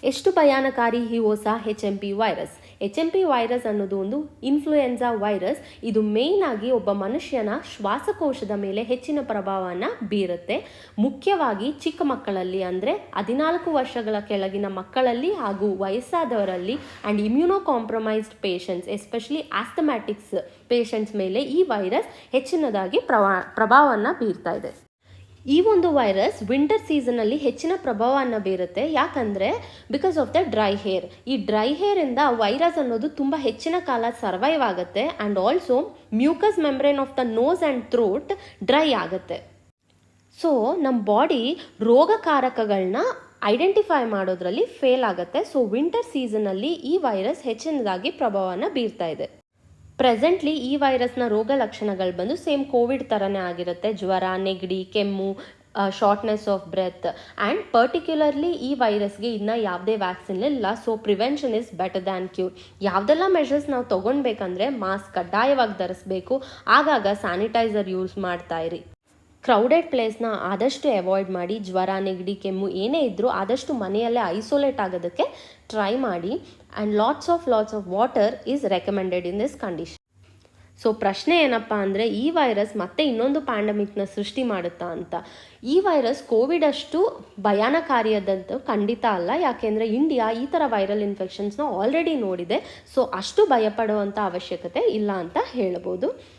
ಎಷ್ಟು ಭಯಾನಕಾರಿ ಈ ಹೊಸ HMP ವೈರಸ್. HMP ವೈರಸ್ ಅನ್ನೋದು ಒಂದು ಇನ್ಫ್ಲೂಯೆನ್ಸಾ ವೈರಸ್. ಇದು ಮೇಯ್ನ್ ಆಗಿ ಒಬ್ಬ ಮನುಷ್ಯನ ಶ್ವಾಸಕೋಶದ ಮೇಲೆ ಹೆಚ್ಚಿನ ಪ್ರಭಾವವನ್ನು ಬೀರುತ್ತೆ. ಮುಖ್ಯವಾಗಿ ಚಿಕ್ಕ ಮಕ್ಕಳಲ್ಲಿ, ಅಂದರೆ 14 ವರ್ಷಗಳ ಕೆಳಗಿನ ಮಕ್ಕಳಲ್ಲಿ ಹಾಗೂ ವಯಸ್ಸಾದವರಲ್ಲಿ and immunocompromised patients, especially asthmatics patients ಮೇಲೆ ಈ ವೈರಸ್ ಹೆಚ್ಚಿನದಾಗಿ ಪ್ರಭಾವವನ್ನು ಬೀರ್ತಾ ಇದೆ. ಈ ಒಂದು ವೈರಸ್ ವಿಂಟರ್ ಸೀಸನಲ್ಲಿ ಹೆಚ್ಚಿನ ಪ್ರಭಾವವನ್ನು ಬೀರುತ್ತೆ. ಯಾಕಂದರೆ because of the dry hair. ಈ ಡ್ರೈ ಹೇರಿಂದ ವೈರಸ್ ಅನ್ನೋದು ತುಂಬ ಹೆಚ್ಚಿನ ಕಾಲ ಸರ್ವೈವ್ ಆಗುತ್ತೆ and also mucus membrane of the nose and throat dry ಆಗುತ್ತೆ. ಸೊ ನಮ್ಮ ಬಾಡಿ ರೋಗಕಾರಕಗಳನ್ನ ಐಡೆಂಟಿಫೈ ಮಾಡೋದ್ರಲ್ಲಿ ಫೇಲ್ ಆಗುತ್ತೆ. ಸೊ ವಿಂಟರ್ ಸೀಸನಲ್ಲಿ ಈ ವೈರಸ್ ಹೆಚ್ಚಿನದಾಗಿ ಪ್ರಭಾವವನ್ನು ಬೀರ್ತಾ ಇದೆ. ಪ್ರೆಸೆಂಟ್ಲಿ ಈ ವೈರಸ್ನ ರೋಗ ಲಕ್ಷಣಗಳು ಬಂದು ಸೇಮ್ ಕೋವಿಡ್ ಥರನೇ ಆಗಿರುತ್ತೆ. ಜ್ವರ, ನೆಗಡಿ, ಕೆಮ್ಮು, shortness of breath and particularly ಈ ವೈರಸ್ಗೆ ಇನ್ನೂ ಯಾವುದೇ ವ್ಯಾಕ್ಸಿನ್ ಇಲ್ಲ. So prevention is better than cure. ಯಾವುದೆಲ್ಲ ಮೆಷರ್ಸ್ ನಾವು ತೊಗೊಳ್ಬೇಕಂದ್ರೆ ಮಾಸ್ಕ್ ಕಡ್ಡಾಯವಾಗಿ ಧರಿಸ್ಬೇಕು, ಆಗಾಗ ಸ್ಯಾನಿಟೈಸರ್ ಯೂಸ್ ಮಾಡ್ತಾ ಇರಿ, ಕ್ರೌಡೆಡ್ ಪ್ಲೇಸ್ನ ಆದಷ್ಟು ಅವಾಯ್ಡ್ ಮಾಡಿ, ಜ್ವರ, ನೆಗಡಿ, ಕೆಮ್ಮು ಏನೇ ಇದ್ದರೂ ಆದಷ್ಟು ಮನೆಯಲ್ಲೇ ಐಸೋಲೇಟ್ ಆಗೋದಕ್ಕೆ ಟ್ರೈ ಮಾಡಿ and lots of water is recommended in this condition. So ಪ್ರಶ್ನೆ ಏನಪ್ಪ ಅಂದರೆ, ಈ ವೈರಸ್ ಮತ್ತೆ ಇನ್ನೊಂದು ಪ್ಯಾಂಡಮಿಕ್ನ ಸೃಷ್ಟಿ ಮಾಡುತ್ತಾ ಅಂತ. ಈ ವೈರಸ್ ಕೋವಿಡ್ ಅಷ್ಟು ಭಯಾನಕಾರಿಯಾದಂತೂ ಖಂಡಿತ ಅಲ್ಲ. ಯಾಕೆಂದರೆ ಇಂಡಿಯಾ ಈ ಥರ ವೈರಲ್ ಇನ್ಫೆಕ್ಷನ್ಸ್ನ ಆಲ್ರೆಡಿ ನೋಡಿದೆ. ಸೊ ಅಷ್ಟು ಭಯಪಡುವಂಥ ಅವಶ್ಯಕತೆ ಇಲ್ಲ ಅಂತ ಹೇಳ್ಬೋದು.